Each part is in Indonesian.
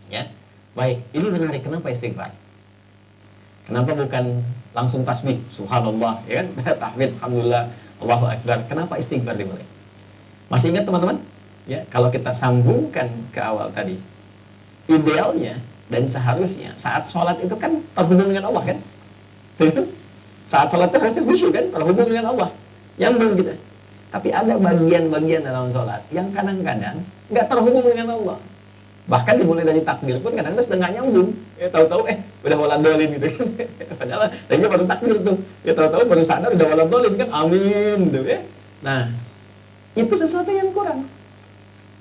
Ya, baik. Ini menarik. Kenapa istighfar? Kenapa bukan langsung tasbih, subhanallah, ya kan? Tahmid, alhamdulillah, Allahu akbar. Kenapa istighfar dimulai? Masih ingat teman-teman? Ya, kalau kita sambungkan ke awal tadi, idealnya dan seharusnya saat sholat itu kan terhubung dengan Allah kan? Saat sholat itu harusnya khusyuk kan? Terhubung dengan Allah. Nyambung kita. Tapi ada bagian-bagian dalam sholat yang kadang-kadang nggak terhubung dengan Allah. Bahkan dimulai dari takbir pun kadang-kadang sudah nggak nyambung. Ya tahu-tahu udah waladolin gitu kan. Padahal tadinya baru takbir tuh. Ya tahu-tahu baru sadar udah waladolin kan. Amin tuh ya. Nah, itu sesuatu yang kurang.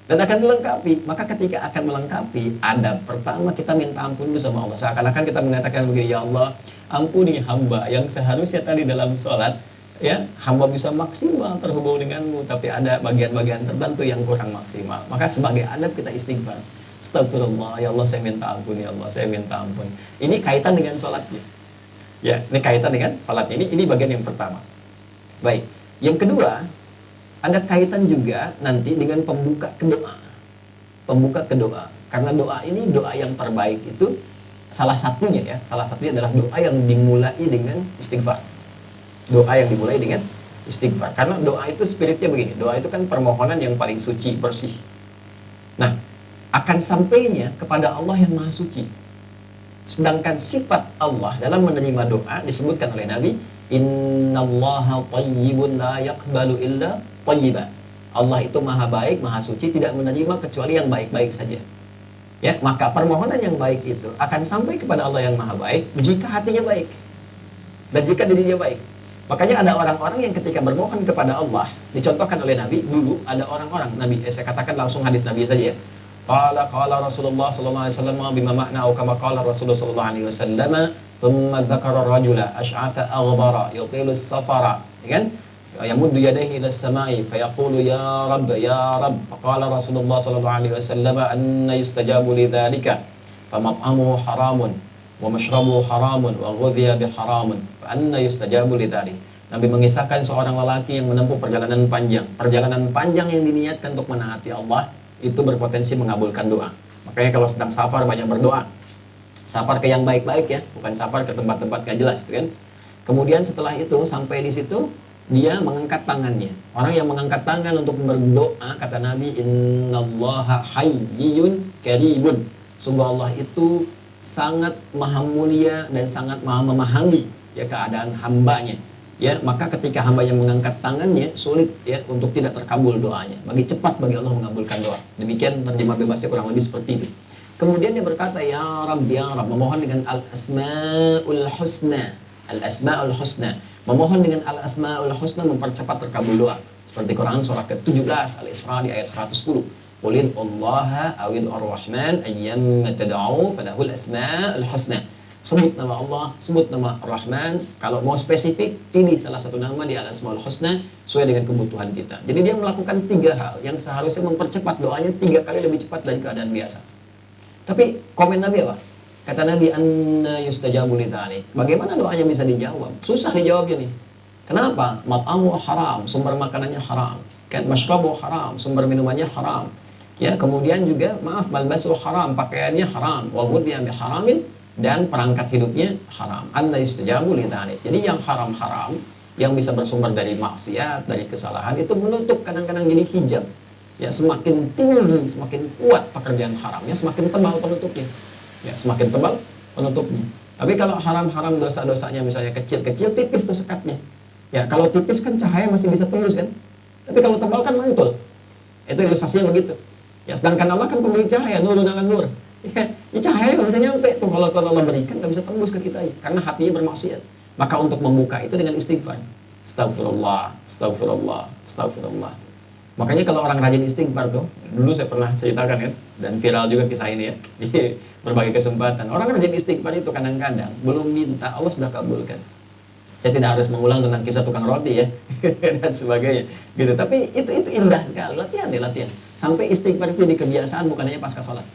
Dan akan dilengkapi. Maka ketika akan melengkapi, adab pertama kita minta ampun dulu sama Allah. Seakan-akan kita mengatakan begini, ya Allah, ampuni hamba yang seharusnya tadi dalam sholat, ya, hamba bisa maksimal terhubung denganmu, tapi ada bagian-bagian tertentu yang kurang maksimal. Maka sebagai adab kita istighfar. Astagfirullah, ya Allah saya minta ampun, ya Allah saya minta ampun. Ini kaitan dengan sholatnya. Ya, ini kaitan dengan sholatnya. Ini bagian yang pertama. Baik, yang kedua, ada kaitan juga nanti dengan pembuka ke doa. Pembuka ke doa. Karena doa ini doa yang terbaik itu salah satunya adalah doa yang dimulai dengan istighfar. Doa yang dimulai dengan istighfar. Karena doa itu spiritnya begini. Doa itu kan permohonan yang paling suci, bersih. Nah, akan sampainya kepada Allah yang Maha Suci. Sedangkan sifat Allah dalam menerima doa disebutkan oleh Nabi, innallaha thayyibun la yaqbalu illa thayyiba. Allah itu maha baik, maha suci, tidak menerima kecuali yang baik-baik saja. Ya, maka permohonan yang baik itu akan sampai kepada Allah yang maha baik jika hatinya baik dan jika dirinya baik. Makanya ada orang-orang yang ketika bermohon kepada Allah, dicontohkan oleh Nabi, dulu ada orang-orang, Nabi, saya katakan langsung hadis Nabi saja ya. Qala Rasulullah sallallahu alaihi wasallam bima ma'na atau kama qala Rasulullah sallallahu alaihi wasallam, thumma dzakara rajula asy'atha aghbara yutilu as-safara, ya kan? Yamuddu yadayhi ila as-sama'i fayaqulu ya Rabb ya Rabb. Faqala Rasulullah sallallahu alaihi wasallam anna yustajabu lidzalika famat'amuhu haramun wa mashrabuhu haramun wa ghudhiya biharamun fa anna yustajabu lidzalik. Nabi mengisahkan seorang lelaki yang menempuh perjalanan panjang yang diniatkan untuk menaati Allah, itu berpotensi mengabulkan doa. Makanya kalau sedang safar banyak berdoa. Safar ke yang baik-baik ya, bukan safar ke tempat-tempat gak jelas, kan? Kemudian setelah itu sampai di situ dia mengangkat tangannya. Orang yang mengangkat tangan untuk berdoa, kata Nabi, innallaha hayyun karibun. Sungguh Allah itu sangat maha mulia dan sangat maha memahami ya keadaan hambanya. Ya, maka ketika hambanya mengangkat tangannya, sulit ya untuk tidak terkabul doanya. Cepat bagi Allah mengabulkan doa. Demikian terjemah bebasnya kurang lebih seperti itu. Kemudian dia berkata, ya Rabb, memohon dengan al-asma'ul husna. Al-asma'ul husna. Memohon dengan al-asma'ul husna mempercepat terkabul doa. Seperti Quran surah ke-17 Al-Isra di ayat 110. Qulil Allaha awil ar-Rahman ayyamma tad'u falahul asma'ul husna. Sebut nama Allah, sebut nama Ar-Rahman. Kalau mau spesifik, pilih salah satu nama di Al-Asmaul Husna sesuai dengan kebutuhan kita. Jadi dia melakukan 3 hal yang seharusnya mempercepat doanya 3 kali lebih cepat dari keadaan biasa. Tapi komen Nabi apa? Kata Nabi, anna yustajabu lidzalik. Bagaimana doanya bisa dijawab? Susah dijawabnya nih. Kenapa? Mat'amu haram, sumber makanannya haram. Kan masyrabu haram, sumber minumannya haram. Ya, kemudian juga malbasu haram, pakaiannya haram. Wa ghudhiya bi haramin, dan perangkat hidupnya haram. Anna yustajabu lidzalik. Jadi yang haram-haram yang bisa bersumber dari maksiat, dari kesalahan, itu menutup, kadang-kadang jadi hijab. Ya, semakin tinggi, semakin kuat pekerjaan haramnya, semakin tebal penutupnya. Ya, semakin tebal penutupnya. Tapi kalau haram-haram dosa-dosanya misalnya kecil-kecil, tipis tuh sekatnya. Ya, kalau tipis kan cahaya masih bisa tembus kan. Tapi kalau tebal kan mantul. Itu ilustrasinya begitu. Ya, sedangkan Allah kan pemilik cahaya, nurun ala nur. Ya, cahaya nggak bisa nyampe tuh kalau Allah berikan, nggak bisa tembus ke kita ya, karena hatinya bermaksiat. Maka untuk membuka itu dengan istighfar. Astagfirullah, astagfirullah, astagfirullah. Makanya kalau orang rajin istighfar tuh, dulu saya pernah ceritakan kan, dan viral juga kisah ini ya di berbagai kesempatan. Orang rajin istighfar itu kadang-kadang belum minta, Allah sudah kabulkan. Saya tidak harus mengulang tentang kisah tukang roti ya dan sebagainya gitu. Tapi itu indah sekali, latihan deh, latihan. Sampai istighfar itu di kebiasaan, bukan hanya pasca sholat.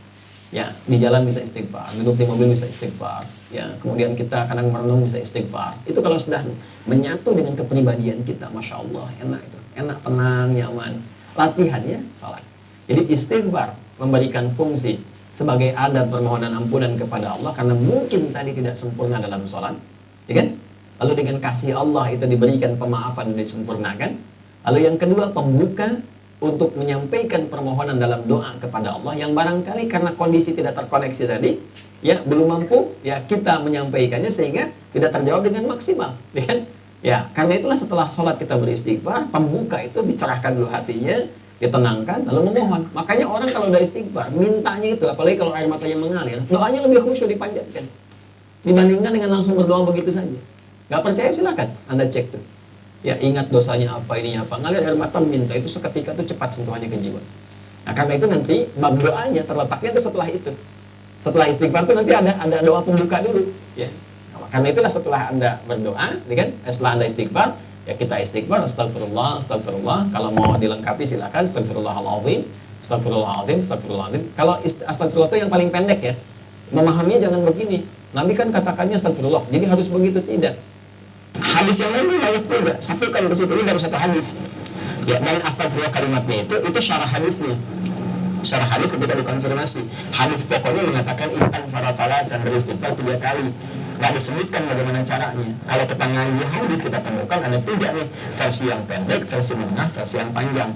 Ya, di jalan bisa istighfar, duduk di mobil bisa istighfar, ya, kemudian kita kadang merenung bisa istighfar. Itu kalau sudah menyatu dengan kepribadian kita, masya Allah, enak itu, enak, tenang, nyaman. Latihannya salat. Jadi istighfar memberikan fungsi sebagai adat permohonan ampunan kepada Allah karena mungkin tadi tidak sempurna dalam sholat, ya kan? Lalu dengan kasih Allah itu diberikan pemaafan dan disempurnakan. Lalu yang kedua, pembuka untuk menyampaikan permohonan dalam doa kepada Allah yang barangkali karena kondisi tidak terkoneksi tadi, ya belum mampu, ya kita menyampaikannya sehingga tidak terjawab dengan maksimal, ya kan? Ya, karena itulah setelah sholat kita beristighfar, pembuka itu dicerahkan dulu hatinya, ditenangkan, lalu memohon. Makanya orang kalau udah istighfar, mintanya itu, apalagi kalau air matanya mengalir, doanya lebih khusyuk dipanjatkan dibandingkan dengan langsung berdoa begitu saja. Gak percaya silakan Anda cek tuh. Ya, ingat dosanya apa, ininya apa, ngalir air mata, minta itu seketika itu cepat sentuhannya ke jiwa. Nah, karena itu nanti bab doanya terletaknya itu setelah itu. Setelah istighfar itu nanti ada doa pembuka dulu, ya. Karena itulah setelah Anda berdoa, ya kan? Setelah Anda istighfar, ya kita istighfar, astagfirullah, astagfirullah. Kalau mau dilengkapi silakan, astagfirullahaladzim, astagfirullahaladzim, astagfirullahaladzim. Kalau astagfirullah itu yang paling pendek ya. Memahaminya jangan begini. Nabi kan katakannya astagfirullah, jadi harus begitu, tidak. Hadis yang lain banyak juga, satukan ke situ, ini baru satu hadis. Ya, dan astagfirullah kalimatnya itu syarah hadisnya. Syarah hadis ketika dikonfirmasi, hadis pokoknya mengatakan istighfar dan beristighfar 3 kali. Nggak disebutkan bagaimana caranya. Kalau kita ngaji hadis kita temukan ada 3 nih, versi yang pendek, versi menengah, versi yang panjang.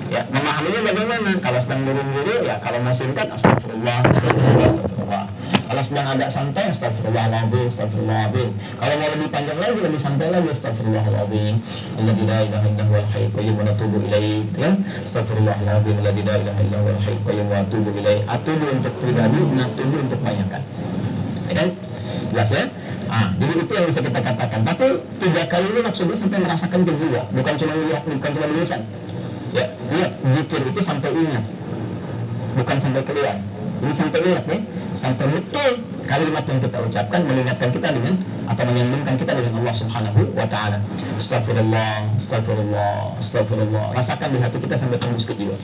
Ya, memahaminya bagaimana? Kalau sedang buru-buru, ya kalau mau singkat astagfirullah, astagfirullah, astagfirullah. Kalau sedang agak santai, astagfirullahaladzim, astagfirullahaladzim. Kalau mau lebih panjang lagi, lebih santai lagi, astagfirullahaladzim. Alladzi la ilaha illa huwal hayyul qayyum wa natubu ilaih, gitu kan? Astagfirullahaladzim, alladzi la ilaha illa huwal hayyul qayyum wa natubu ilaih. Atubu untuk pribadi, natubu untuk banyakan. Ya kan? Jelas ya? Jadi itu yang bisa kita katakan. Tapi 3 kali ini maksudnya sampai merasakan ke jiwa, bukan cuma lihat, bukan cuma di lisan. Ya, lihat, zikir itu sampai ingat, bukan sampai keluar. Ini sampai ingat ya, sampai betul kalimat yang kita ucapkan mengingatkan kita dengan atau menyambungkan kita dengan Allah Subhanahu wa taala. Astagfirullah, astagfirullah, astagfirullah. Rasakan di hati kita sampai tembus ke jiwa.